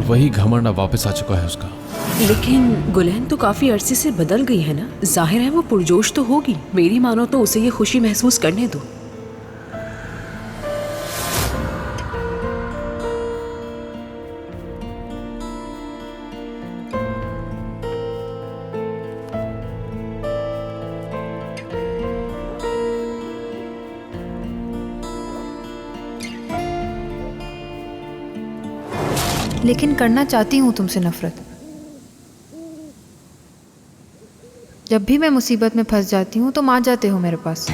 वही घमंड अब वापस आ चुका है उसका। लेकिन गुलैन तो काफी अरसे से बदल गई है ना, जाहिर है वो पुरजोश तो होगी। मेरी मानो तो उसे ये खुशी महसूस करने दो। लेकिन करना चाहती हूँ तुमसे नफरत। जब भी मैं मुसीबत में फंस जाती हूँ तुम आ जाते हो मेरे पास।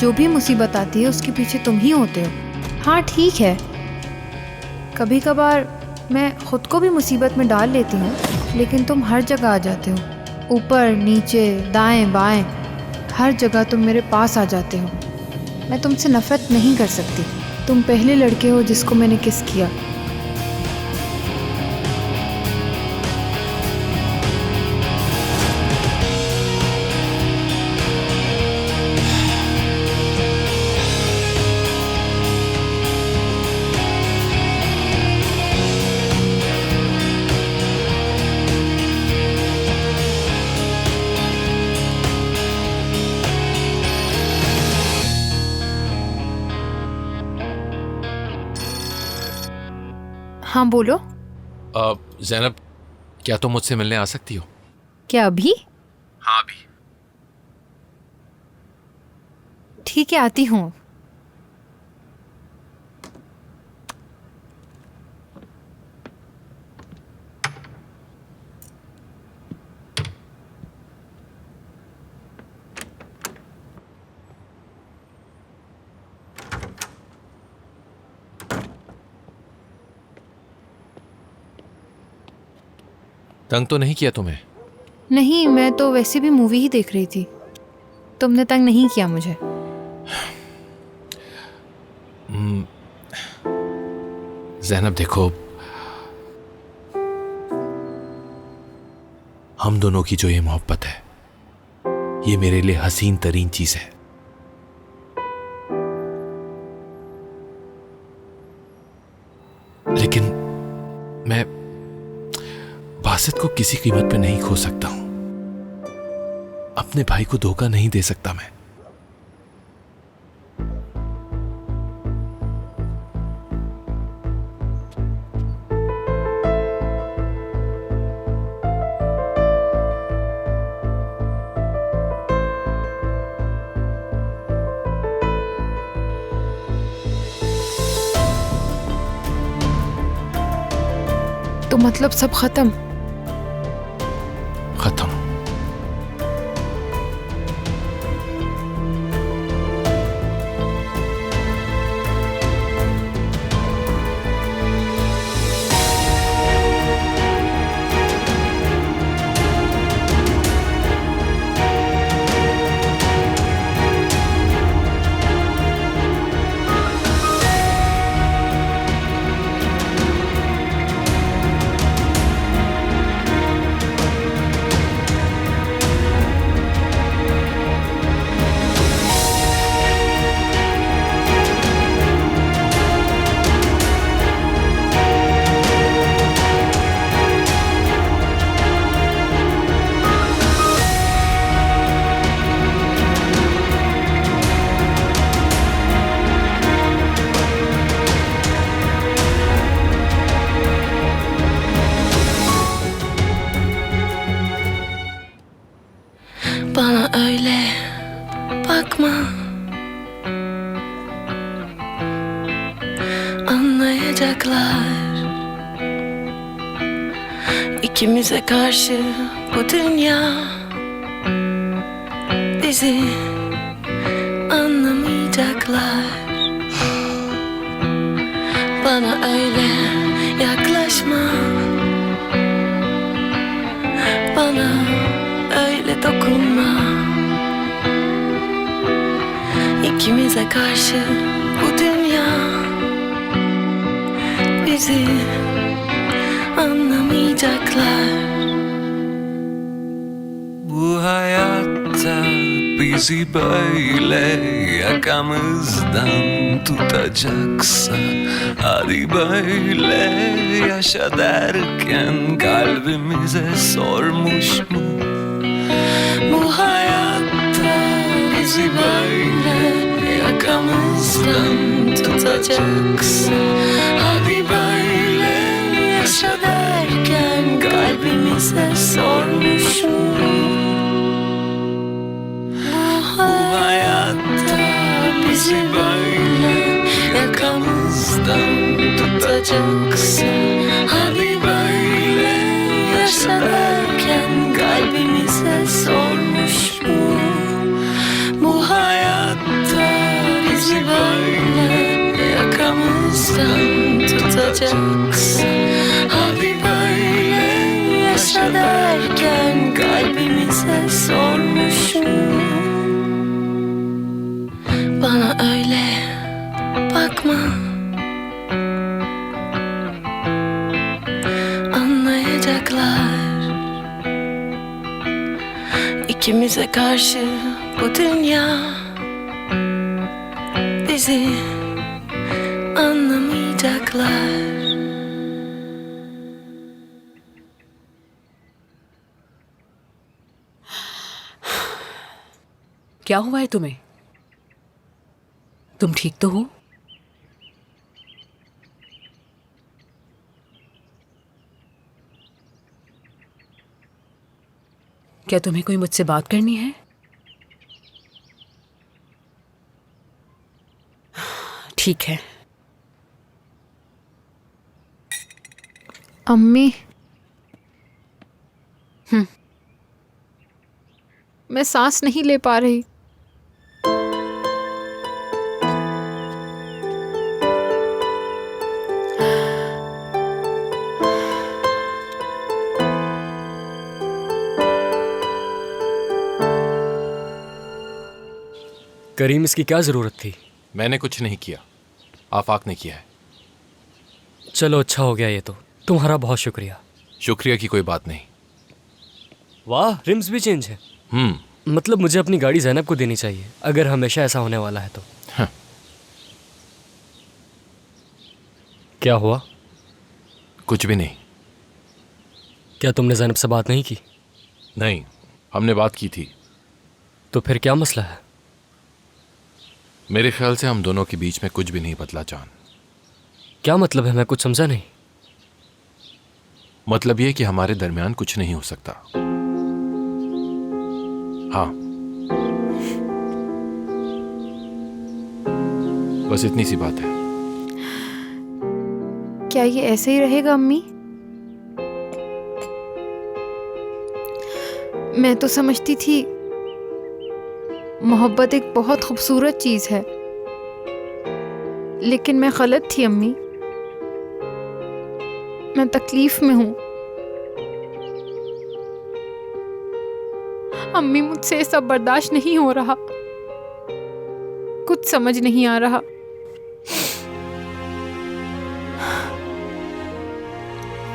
जो भी मुसीबत आती है उसके पीछे तुम ही होते हो। हाँ ठीक है, कभी कभार मैं खुद को भी मुसीबत में डाल लेती हूँ, लेकिन तुम हर जगह आ जाते हो। ऊपर नीचे दाएं बाएं हर जगह तुम मेरे पास आ जाते हो। मैं तुमसे नफरत नहीं कर सकती। तुम पहले लड़के हो जिसको मैंने किस किया। हाँ बोलो। ज़ैनब, क्या तुम मुझसे मिलने आ सकती हो? क्या अभी? हाँ अभी। ठीक है, आती हूँ। तंग तो नहीं किया तुम्हें? नहीं, मैं तो वैसे भी मूवी ही देख रही थी। तुमने तंग नहीं किया मुझे। ज़ैनब देखो, हम दोनों की जो ये मोहब्बत है, ये मेरे लिए हसीन तरीन चीज है। लेकिन मैं बासित को किसी कीमत पे नहीं खो सकता हूं। अपने भाई को धोखा नहीं दे सकता मैं। तो मतलब सब खत्म? खत्म। Bana öyle bakma, anlayacaklar. İkimize karşı bu dünya, bizi anlamayacaklar. Bana öyle yaklaşma, bana öyle dokunma. İkimize karşı bu dünya, bizi anlamayacaklar. Bu hayatta bir bizi böyle yakamızdan tutacaksa, hadi böyle yaşa derken kalbimize sormuş mu? Bu hayatta bizi böyle yakamızdan tutacaksa, hadi böyle yaşa derken kalbimize sormuş mu? Bu hayatta bizi böyle yakamızdan tutacaksa, hadi böyle yaşa derken kalbimize sormuş mu? Bu hayatta bizi böyle yakamızdan tutacaksa, hadi böyle yaşa derken kalbimize sormuş mu? Bana öyle bakma, anlayacaklar. İkimize karşı bu dünya bizi anlamayacaklar. क्या हुआ है तुम्हें? तुम ठीक तो हो? क्या तुम्हें कोई मुझसे बात करनी है? ठीक है। अम्मी। मैं सांस नहीं ले पा रही। करीम, इसकी क्या ज़रूरत थी? मैंने कुछ नहीं किया, आफाक ने किया है। चलो अच्छा हो गया ये तो, तुम्हारा बहुत शुक्रिया। शुक्रिया की कोई बात नहीं। वाह, रिम्स भी चेंज है। मतलब मुझे अपनी गाड़ी ज़ैनब को देनी चाहिए अगर हमेशा ऐसा होने वाला है तो। हाँ। क्या हुआ? कुछ भी नहीं। क्या तुमने ज़ैनब से बात नहीं की? नहीं, हमने बात की थी। तो फिर क्या मसला है? मेरे ख्याल से हम दोनों के बीच में कुछ भी नहीं बदला जान। क्या मतलब है? मैं कुछ समझा नहीं। मतलब ये कि हमारे दरमियान कुछ नहीं हो सकता। हाँ, बस इतनी सी बात है। क्या ये ऐसे ही रहेगा अम्मी? मैं तो समझती थी मोहब्बत एक बहुत खूबसूरत चीज़ है, लेकिन मैं गलत थी अम्मी। मैं तकलीफ में हूँ। अम्मी, मुझसे ये सब बर्दाश्त नहीं हो रहा। कुछ समझ नहीं आ रहा।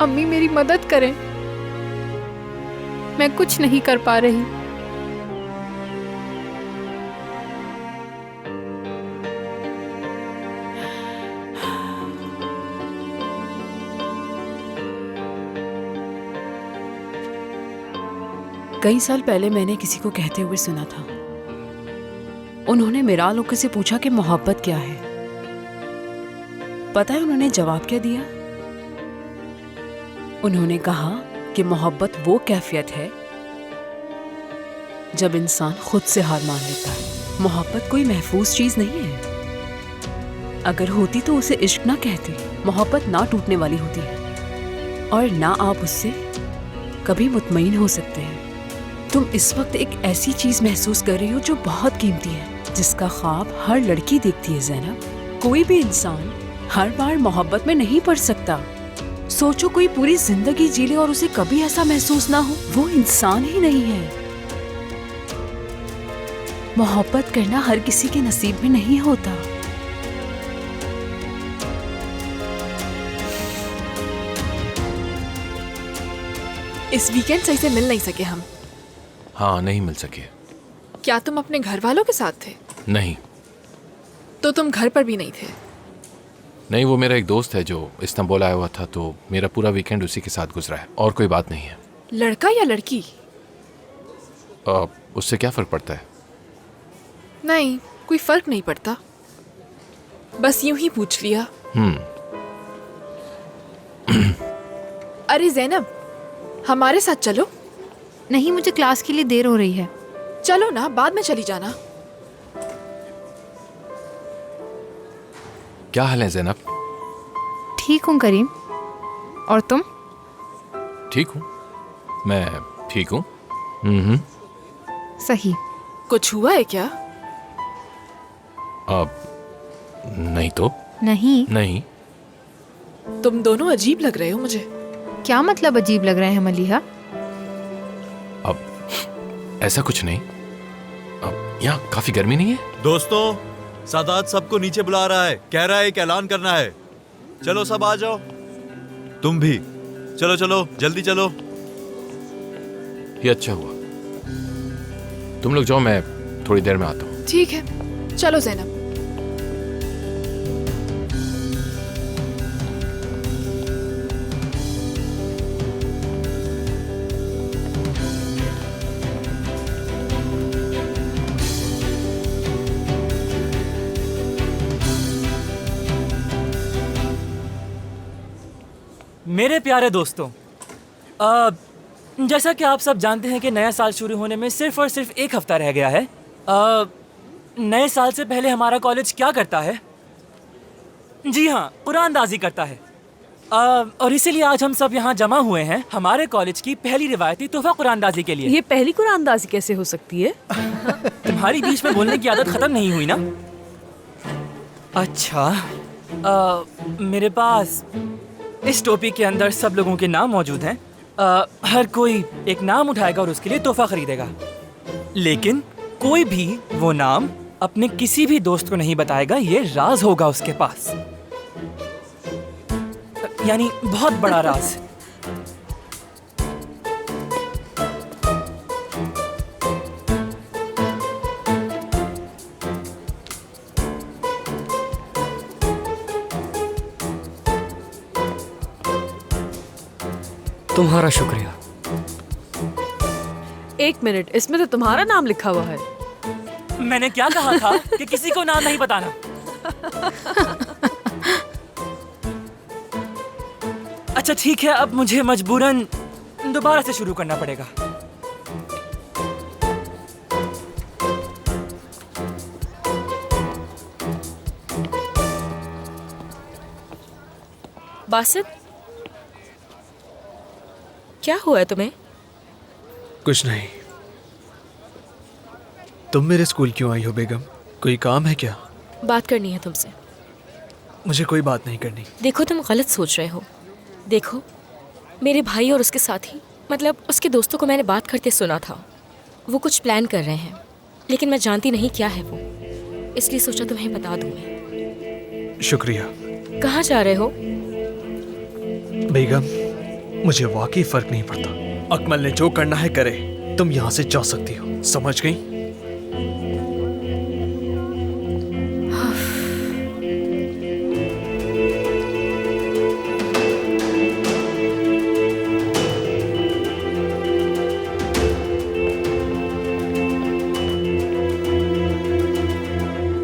अम्मी, मेरी मदद करें। मैं कुछ नहीं कर पा रही। कई साल पहले मैंने किसी को कहते हुए सुना था। उन्होंने मिराल ओके से पूछा कि मोहब्बत क्या है। पता है उन्होंने जवाब क्या दिया? उन्होंने कहा कि मोहब्बत वो कैफियत है जब इंसान खुद से हार मान लेता है। मोहब्बत कोई महफूज चीज नहीं है। अगर होती तो उसे इश्क ना कहते। मोहब्बत ना टूटने वाली होती है और ना आप उससे कभी मुतमईन हो सकते हैं। तुम इस वक्त एक ऐसी चीज महसूस कर रही हो जो बहुत कीमती है, जिसका ख्वाब हर लड़की देखती है ज़ैनब। कोई भी इंसान हर बार मोहब्बत में नहीं पड़ सकता। सोचो, कोई पूरी जिंदगी जी ले और उसे कभी ऐसा महसूस ना हो, वो इंसान ही नहीं है। मोहब्बत करना हर किसी के नसीब में नहीं होता। इस वीकेंड सही से मिल नहीं सके हम। हाँ, नहीं मिल सके। क्या तुम अपने घर वालों के साथ थे? नहीं तो तुम घर पर भी नहीं थे? नहीं, वो मेरा एक दोस्त है जो इस्तांबुल आया हुआ था, तो मेरा पूरा वीकेंड उसी के साथ गुजरा है, और कोई बात नहीं है। लड़का या लड़की? उससे क्या फ़र्क पड़ता है? नहीं, कोई फर्क नहीं पड़ता, बस यूं ही पूछ लिया। अरे जैनब, हमारे साथ चलो। नहीं, मुझे क्लास के लिए देर हो रही है। चलो ना, बाद में चली जाना। क्या हाल है ज़ैनब? ठीक हूँ करीम, और तुम? ठीक हूँ, मैं ठीक हूँ। सही। कुछ हुआ है क्या? नहीं तो नहीं। नहीं। तुम दोनों अजीब लग रहे हो मुझे। क्या मतलब अजीब लग रहे हैं मलिहा? अब ऐसा कुछ नहीं, अब यहाँ काफी गर्मी नहीं है? दोस्तों, सादात सबको नीचे बुला रहा है, कह रहा है एक ऐलान करना है। चलो सब आ जाओ, तुम भी चलो चलो, जल्दी चलो। ये अच्छा हुआ, तुम लोग जाओ, मैं थोड़ी देर में आता हूँ। ठीक है, चलो जैनब। मेरे प्यारे दोस्तों, जैसा कि आप सब जानते हैं कि नया साल शुरू होने में सिर्फ और सिर्फ एक हफ्ता रह गया है। नए साल से पहले हमारा कॉलेज क्या करता है? जी हाँ, कुरानदाजी करता है। और इसीलिए आज हम सब यहाँ जमा हुए हैं हमारे कॉलेज की पहली रिवायती तोहफा कुरानदाजी के लिए। ये पहली कुरानदाजी कैसे हो सकती है? तुम्हारी बीच में बोलने की आदत खत्म नहीं हुई ना? अच्छा, मेरे पास इस टोपी के अंदर सब लोगों के नाम मौजूद हैं। हर कोई एक नाम उठाएगा और उसके लिए तोहफा खरीदेगा, लेकिन कोई भी वो नाम अपने किसी भी दोस्त को नहीं बताएगा। ये राज होगा उसके पास, यानी बहुत बड़ा राज। तुम्हारा शुक्रिया। एक मिनट, इसमें तो तुम्हारा नाम लिखा हुआ है। मैंने क्या कहा था कि किसी को नाम नहीं बताना। अच्छा ठीक है, अब मुझे मजबूरन दोबारा से शुरू करना पड़ेगा। बासित, क्या हुआ है तुम्हें? कुछ नहीं। तुम मेरे स्कूल क्यों आई हो बेगम? कोई काम है क्या? बात करनी है तुमसे। मुझे कोई बात नहीं करनी। देखो, तुम गलत सोच रहे हो। देखो, मेरे भाई और उसके साथी, मतलब उसके दोस्तों को मैंने बात करते सुना था। वो कुछ प्लान कर रहे हैं, लेकिन मैं जानती नहीं क्या है वो, इसलिए सोचा तुम्हें बता दूं मैं। शुक्रिया। कहाँ जा रहे हो? बेगम, मुझे वाकई फर्क नहीं पड़ता। अकमल ने जो करना है करे। तुम यहाँ से जा सकती हो, समझ गई?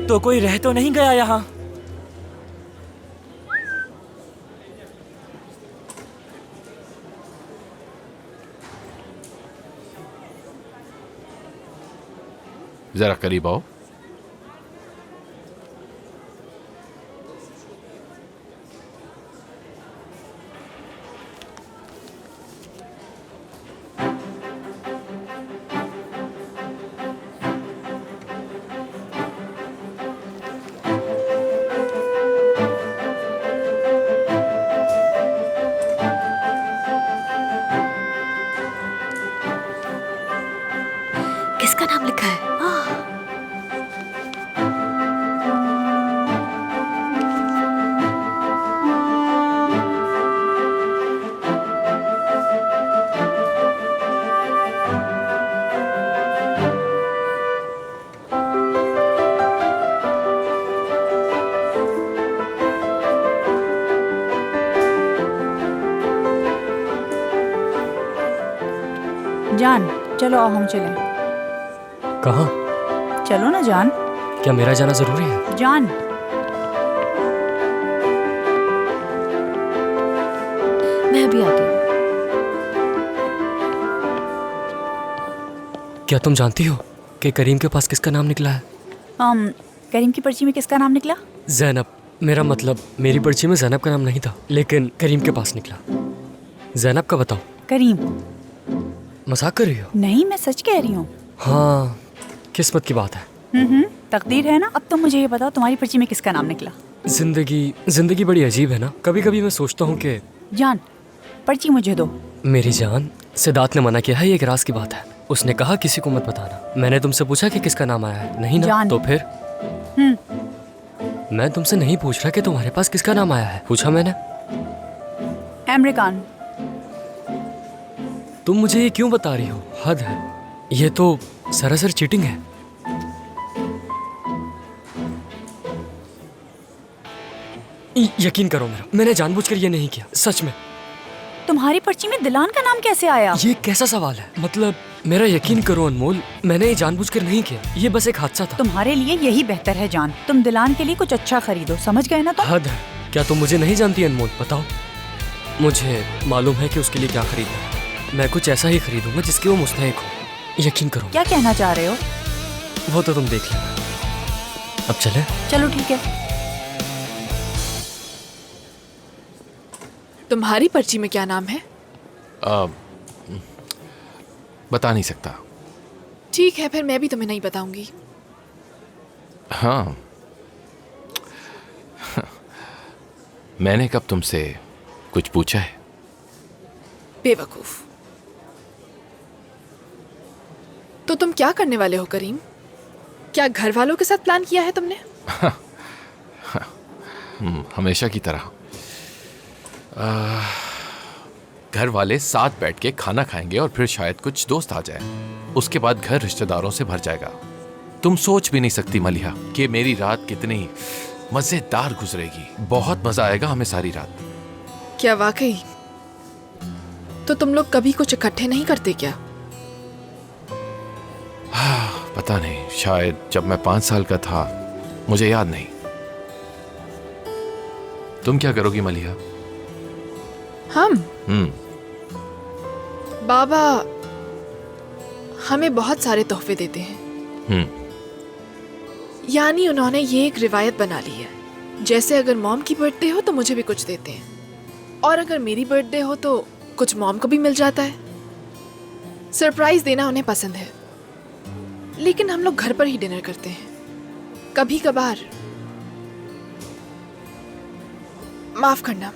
तो कोई रह तो नहीं गया यहाँ? जरा करीब आओ। किसका नाम लिखा है? जान चलो आओ हम चलें। कहाँ? चलो ना जान। क्या मेरा जाना जरूरी है? जान मैं भी आती हूँ। क्या तुम जानती हो कि करीम के पास किसका नाम निकला है? करीम की पर्ची में किसका नाम निकला? जैनब। मेरा मतलब मेरी पर्ची में जैनब का नाम नहीं था, लेकिन करीम के पास निकला। जैनब का बताओ। करीम। मजाक कर रही हो? नहीं, मैं सच कह रही हूँ। हाँ, किस्मत की बात है। तकदीर है ना। अब तुम मुझे ये बताओ तुम्हारी पर्ची में किसका नाम निकला? जिंदगी बड़ी अजीब है ना। कभी कभी मैं सोचता हूँ कि जान पर्ची मुझे दो। मेरी जान, सिद्धार्थ ने मना किया है, ये एक राज की बात है। उसने कहा किसी को मत बताना। मैंने तुमसे पूछा कि किसका नाम आया है, नहीं ना? जान। तो फिर मैं तुमसे नहीं पूछ रहा कि तुम्हारे पास किसका नाम आया है, पूछा मैंने। अमेरिकान। तुम मुझे ये क्यों बता रही हो? हद है, ये तो सरासर चीटिंग है। यकीन करो मेरा, मैंने जानबूझकर ये नहीं किया, सच में। तुम्हारी पर्ची में दिलान का नाम कैसे आया? ये कैसा सवाल है? मतलब मेरा यकीन करो अनमोल, मैंने ये जानबूझकर नहीं किया, ये बस एक हादसा था। तुम्हारे लिए यही बेहतर है जान, तुम दिलान के लिए कुछ अच्छा खरीदो, समझ गए ना तुम? हद है, क्या तुम मुझे नहीं जानती अनमोल? बताओ, मुझे मालूम है कि उसके लिए क्या खरीदना है। मैं कुछ ऐसा ही खरीदूंगा जिसके वो मुस्तहिक हो, यकीन करो। क्या कहना चाह रहे हो? वो तो तुम देख लेना। अब चले? चलो ठीक है। तुम्हारी पर्ची में क्या नाम है? बता नहीं सकता। ठीक है, फिर मैं भी तुम्हें नहीं बताऊंगी। हाँ, मैंने कब तुमसे कुछ पूछा है? बेवकूफ। तो तुम क्या करने वाले हो करीम? क्या घर वालों के साथ प्लान किया है तुमने? हमेशा की तरह। घर वाले साथ बैठ के खाना खाएंगे और फिर शायद कुछ दोस्त आ जाए। उसके बाद घर रिश्तेदारों से भर जाएगा। तुम सोच भी नहीं सकती मलिहा कि मेरी रात कितनी मजेदार गुजरेगी। बहुत मजा आएगा हमें सारी रात। क्या वाकई? तो तुम लोग कभी कुछ इकट्ठे नहीं करते क्या? पता नहीं, शायद जब मैं 5 साल का था, मुझे याद नहीं। तुम क्या करोगी मलिहा? हम बाबा हमें बहुत सारे तोहफे देते हैं। यानी उन्होंने ये एक रिवायत बना ली है, जैसे अगर मॉम की बर्थडे हो तो मुझे भी कुछ देते हैं, और अगर मेरी बर्थडे हो तो कुछ मॉम को भी मिल जाता है। सरप्राइज देना उन्हें पसंद है, लेकिन हम लोग घर पर ही डिनर करते हैं। कभी कभार, माफ करना।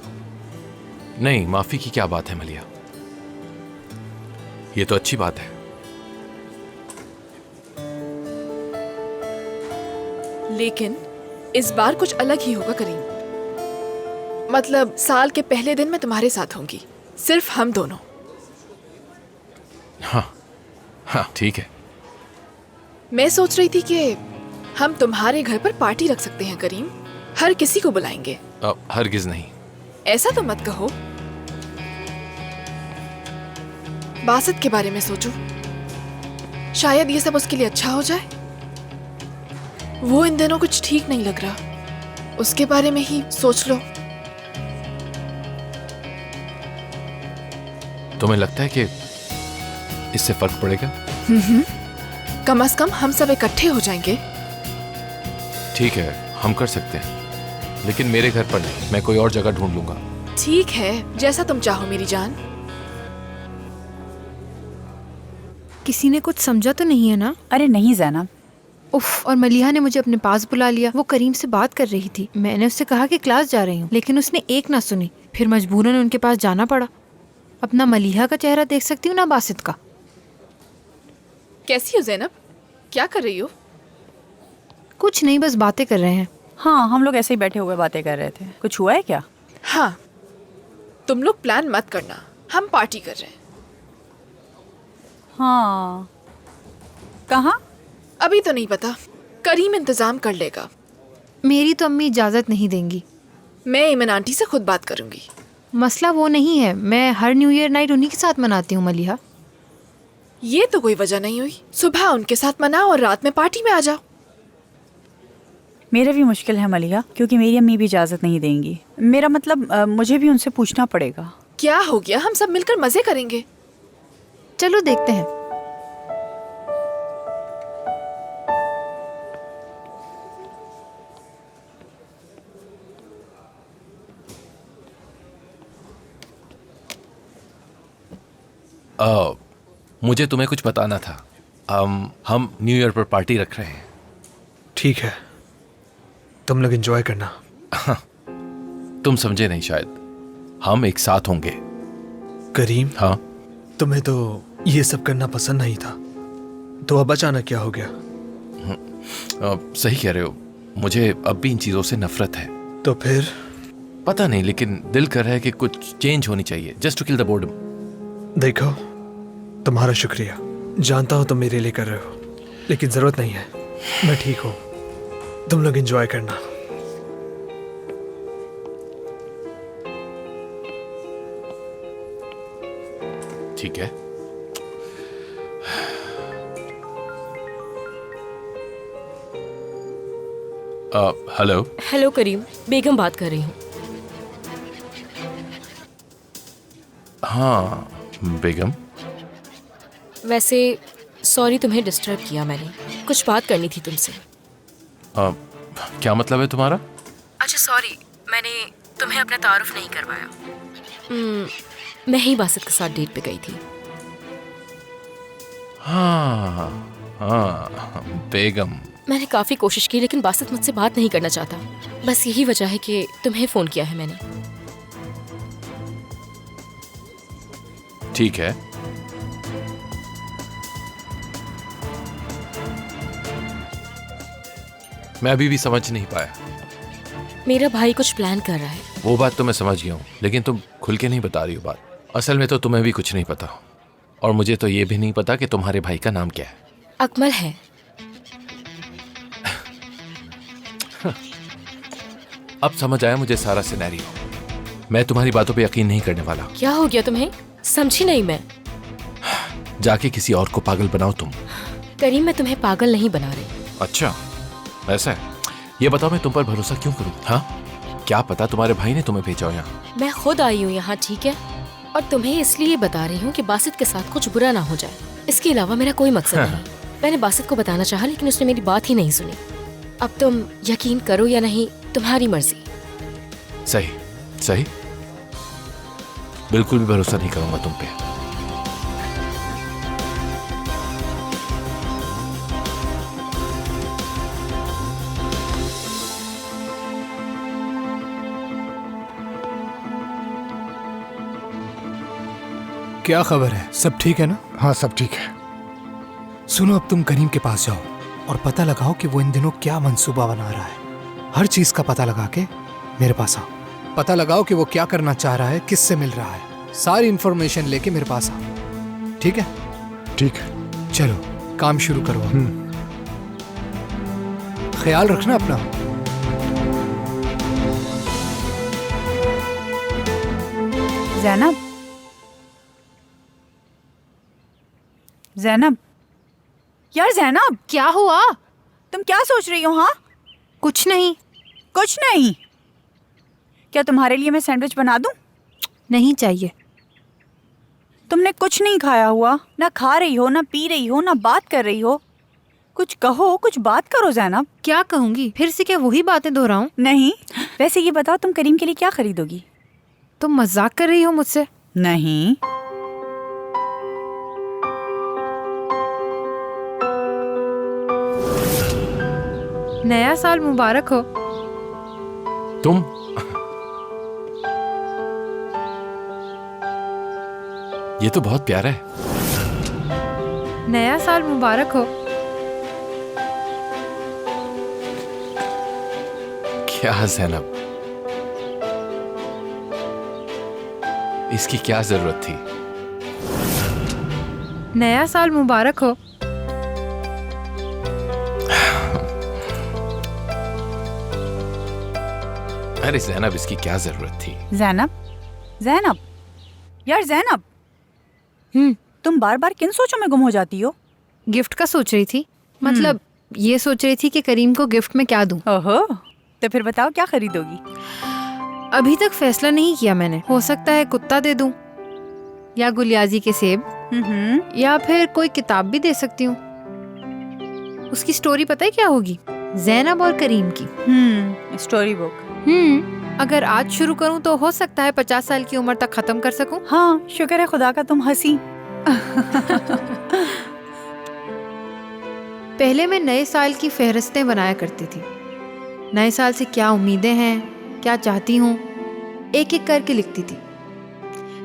नहीं, माफी की क्या बात है मलिहा, ये तो अच्छी बात है। लेकिन इस बार कुछ अलग ही होगा करीम। मतलब साल के पहले दिन मैं तुम्हारे साथ होंगी, सिर्फ हम दोनों। हाँ ठीक है। मैं सोच रही थी कि हम तुम्हारे घर पर पार्टी रख सकते हैं करीम, हर किसी को बुलाएंगे। हरगिज नहीं। ऐसा तो मत कहो। बासत के बारे में सोचो, शायद ये सब उसके लिए अच्छा हो जाए। वो इन दिनों कुछ ठीक नहीं लग रहा, उसके बारे में ही सोच लो। तुम्हें लगता है कि इससे फर्क पड़ेगा? कम से कम हम सब इकट्ठे हो जाएंगे। ठीक है, हम कर सकते हैं, लेकिन मेरे घर पर नहीं, मैं कोई और जगह ढूंढ लूंगा। ठीक है, जैसा तुम चाहो मेरी जान। किसी ने कुछ समझा तो नहीं है ना? अरे नहीं ज़ैनब। उफ, और मलिहा ने मुझे अपने पास बुला लिया। वो करीम से बात कर रही थी। मैंने उससे कहा कि क्लास जा रही हूँ, लेकिन उसने एक ना सुनी। फिर मजबूरन उनके पास जाना पड़ा। अपना मलिहा का चेहरा देख सकती हूँ ना बासित का। कैसी हो ज़ैनब? क्या कर रही हो? कुछ नहीं, बस बातें कर रहे हैं। हाँ, हम लोग ऐसे ही बैठे हुए बातें कर रहे थे। कुछ हुआ है क्या? हाँ, तुम लोग प्लान मत करना, हम पार्टी कर रहे हैं। हाँ, कहाँ? अभी तो नहीं पता, करीम इंतजाम कर लेगा। मेरी तो अम्मी इजाज़त नहीं देंगी। मैं इमन आंटी से खुद बात करूंगी। मसला वो नहीं है, मैं हर न्यू ईयर नाइट उन्हीं के साथ मनाती हूँ मलिहा। ये तो कोई वजह नहीं हुई। सुबह उनके साथ मनाओ और रात में पार्टी में आ जाओ। मेरा भी मुश्किल है मलिहा, क्योंकि मेरी अम्मी भी इजाज़त नहीं देंगी। मेरा मतलब मुझे भी उनसे पूछना पड़ेगा। क्या हो गया, हम सब मिलकर मजे करेंगे। चलो देखते हैं। मुझे तुम्हें कुछ बताना था। हम न्यू ईयर पर पार्टी रख रहे हैं। ठीक है, तुम लोग एंजॉय करना। तुम समझे नहीं शायद, हम एक साथ होंगे। करीम, हाँ? तुम्हें तो ये सब करना पसंद नहीं था, तो अब अचानक क्या हो गया? सही कह रहे हो, मुझे अब भी इन चीज़ों से नफरत है। तो फिर? पता नहीं, लेकिन दिल कर रहा है कि कुछ चेंज होनी चाहिए, just to kill the boredom. देखो, तुम्हारा शुक्रिया। जानता हूं तुम मेरे लिए कर रहे हो, लेकिन जरूरत नहीं है। मैं ठीक हूं, तुम लोग एंजॉय करना। ठीक है। हेलो। हेलो करीम, बेगम बात कर रही हूँ। हाँ बेगम। वैसे सॉरी तुम्हें डिस्टर्ब किया मैंने, कुछ बात करनी थी तुमसे। क्या मतलब है तुम्हारा? अच्छा सॉरी, मैंने तुम्हें अपना तारुफ नहीं करवाया। मैं ही बासित के साथ डेट पे गई थी। हाँ हाँ बेगम। मैंने काफ़ी कोशिश की, लेकिन बासित मुझसे बात नहीं करना चाहता। बस यही वजह है कि तुम्हें फ़ोन किया है मैंने। ठीक है। मैं अभी भी समझ नहीं पाया। मेरा भाई कुछ प्लान कर रहा है। वो बात तो मैं समझ गया हूँ, लेकिन तुम खुल के नहीं बता रही हो बात। असल में तो तुम्हें भी कुछ नहीं पता, और मुझे तो ये भी नहीं पता कि तुम्हारे भाई का नाम क्या है। अकमल है। अब समझ आया मुझे सारा सिनेरियो। मैं तुम्हारी बातों पे यकीन नहीं करने वाला। क्या हो गया तुम्हें? समझी नहीं मैं। जाके किसी और को पागल बनाओ तुम। करीम, मैं तुम्हें पागल नहीं बना रही। अच्छा ऐसा है? ये बताओ मैं तुम पर भरोसा क्यों करूं? हाँ, क्या पता तुम्हारे भाई ने तुम्हें भेजा हो यहाँ। मैं खुद आई हूँ यहाँ, ठीक है? और तुम्हें इसलिए बता रही हूँ कि बासित के साथ कुछ बुरा ना हो जाए। इसके अलावा मेरा कोई मकसद नहीं। मैंने बासित को बताना चाहा, लेकिन उसने मेरी बात ही नहीं सुनी। अब तुम यकीन करो या नहीं, तुम्हारी मर्जी। सही सही, बिल्कुल भी भरोसा नहीं करूंगा तुम पे। क्या खबर है? सब ठीक है ना? हाँ सब ठीक है। सुनो, अब तुम करीम के पास जाओ और पता लगाओ कि वो इन दिनों क्या मंसूबा बना रहा है। हर चीज का पता लगा के मेरे पास आओ। पता लगाओ कि वो क्या करना चाह रहा है, किससे मिल रहा है। सारी इंफॉर्मेशन लेके मेरे पास आओ, ठीक है? ठीक है। चलो काम शुरू करो। ख्याल रखना अपना। ज़ैनब, ज़ैनब, यार ज़ैनब, क्या हुआ? तुम क्या सोच रही हो? हाँ, कुछ नहीं। कुछ नहीं? क्या तुम्हारे लिए मैं सैंडविच बना दूं? नहीं चाहिए। तुमने कुछ नहीं खाया हुआ, ना खा रही हो, ना पी रही हो, ना बात कर रही हो। कुछ कहो, कुछ बात करो ज़ैनब। क्या कहूंगी? फिर से क्या वही बातें दोहराऊं? नहीं, वैसे ये बताओ तुम करीम के लिए क्या खरीदोगी? तुम मजाक कर रही हो मुझसे? नहीं। नया साल मुबारक हो। तुम ये तो बहुत प्यारा है। नया साल मुबारक हो। क्या ज़ैनब, इसकी क्या जरूरत थी? नया साल मुबारक हो। अरे ज़ैनब, इसकी क्या जरूरत थी? ज़ैनब, ज़ैनब, यार ज़ैनब, तुम बार बार किन सोचों में गुम हो जाती हो? गिफ्ट का सोच रही थी, मतलब ये सोच रही थी कि करीम को गिफ्ट में क्या दूं। ओहो, तो फिर बताओ क्या खरीदोगी? अभी तक फैसला नहीं किया मैंने। हो सकता है कुत्ता दे दूं, या गुलियाजी के सेब, या फिर कोई किताब भी दे सकती हूँ। उसकी स्टोरी पता है क्या होगी? ज़ैनब और करीम की। Story book. अगर आज शुरू करूँ तो हो सकता है 50 साल की उम्र तक खत्म कर सकूं। हाँ, शुक्र है खुदा का तुम हंसी। पहले मैं नए साल की फहरिस्तें बनाया करती थी। नए साल से क्या उम्मीदें हैं, क्या चाहती हूँ, एक एक करके लिखती थी।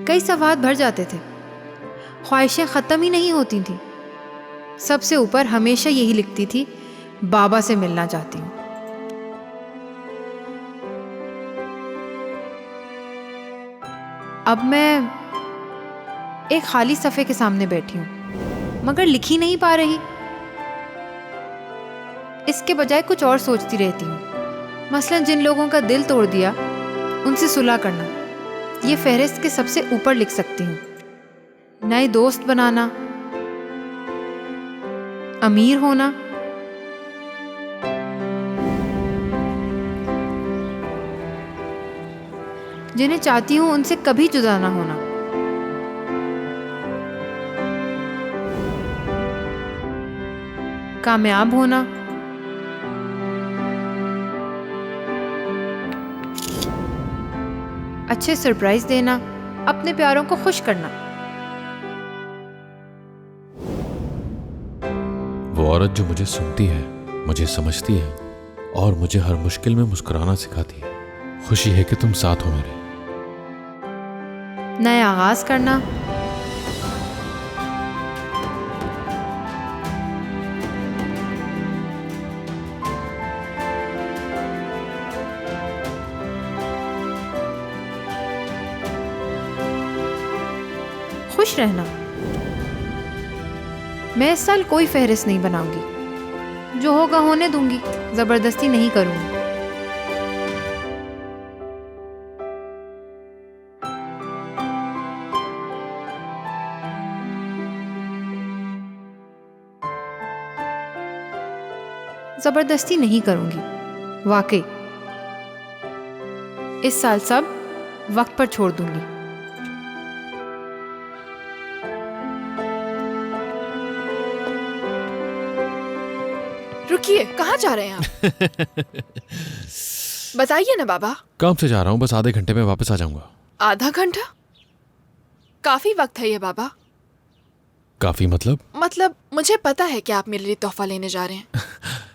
कई सवाल भर जाते थे, ख्वाहिशें ख़त्म ही नहीं होती थी। सबसे ऊपर हमेशा यही लिखती थी, बाबा से मिलना चाहती हूँ। अब मैं एक खाली सफ़े के सामने बैठी हूँ, मगर लिख ही नहीं पा रही। इसके बजाय कुछ और सोचती रहती हूँ। मसलन जिन लोगों का दिल तोड़ दिया, उनसे सुलह करना, ये फहरिस्त के सबसे ऊपर लिख सकती हूँ। नए दोस्त बनाना, अमीर होना, जिन्हें चाहती हूँ उनसे कभी जुदा ना होना। कामयाब होना, अच्छे सरप्राइज देना, अपने प्यारों को खुश करना। वो औरत जो मुझे सुनती है, मुझे समझती है और मुझे हर मुश्किल में मुस्कुराना सिखाती है। खुशी है कि तुम साथ हो मेरे। नया आगाज करना, खुश रहना। मैं इस साल कोई फहरिस्त नहीं बनाऊंगी। जो होगा होने दूंगी, जबरदस्ती नहीं करूंगी। जबरदस्ती नहीं करूंगी। वाकई इस साल सब वक्त पर छोड़ दूंगी। रुकिए, कहाँ जा रहे हैं आप? बताइए ना बाबा। काम से जा रहा हूँ, बस आधे घंटे में वापस आ जाऊंगा। आधा घंटा? काफी वक्त है ये बाबा। काफी मतलब? मतलब मुझे पता है कि आप मेरे लिए तोहफा लेने जा रहे हैं।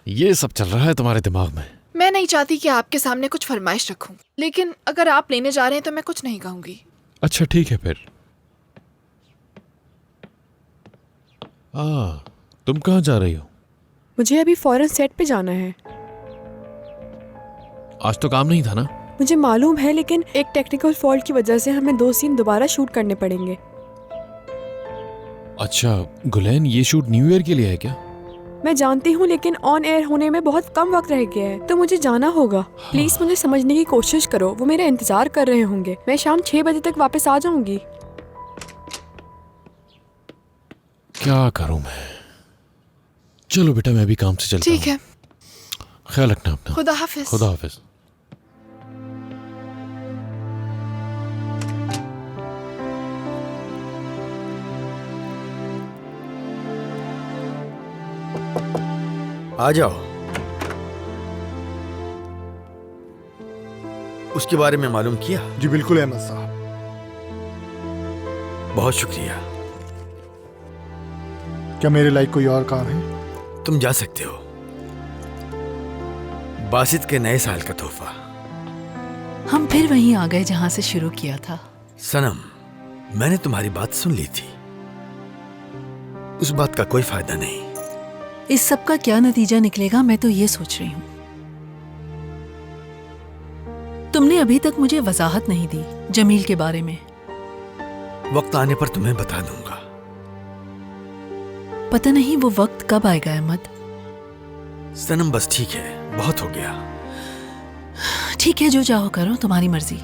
ये सब चल रहा है तुम्हारे दिमाग में। मैं नहीं चाहती कि आपके सामने कुछ फरमाइश रखूं, लेकिन अगर आप लेने जा रहे हैं तो मैं कुछ नहीं कहूंगी। अच्छा ठीक है फिर। तुम कहाँ जा रही हो? मुझे अभी फौरन सेट पे जाना है। आज तो काम नहीं था ना? मुझे मालूम है, लेकिन एक टेक्निकल फॉल्ट की वजह से हमें 2 सीन दोबारा शूट करने पड़ेंगे। अच्छा गुलैन, ये शूट न्यू ईयर के लिए है क्या? मैं जानती हूँ, लेकिन ऑन एयर होने में बहुत कम वक्त रह गया है, तो मुझे जाना होगा। प्लीज मुझे समझने की कोशिश करो। वो मेरा इंतजार कर रहे होंगे। मैं शाम 6 बजे तक वापस आ जाऊंगी। क्या करूं मैं? चलो बेटा, मैं भी काम से चलता हूं। ठीक है, ख्याल रखना अपना। खुदा हाफिज। खुदा हाफिज। आ जाओ। उसके बारे में मालूम किया? जी बिल्कुल अहमद साहब। बहुत शुक्रिया। क्या मेरे लायक कोई और काम है? तुम जा सकते हो। बासित के नए साल का तोहफा। हम फिर वहीं आ गए जहां से शुरू किया था। सनम, मैंने तुम्हारी बात सुन ली थी। उस बात का कोई फायदा नहीं। इस सब का क्या नतीजा निकलेगा, मैं तो ये सोच रही हूँ। तुमने अभी तक मुझे वजाहत नहीं दी जमील के बारे में। वक्त आने पर तुम्हें बता दूंगा। पता नहीं वो वक्त कब आएगा अहमद। सनम बस ठीक है, बहुत हो गया। ठीक है, जो चाहो करो, तुम्हारी मर्जी।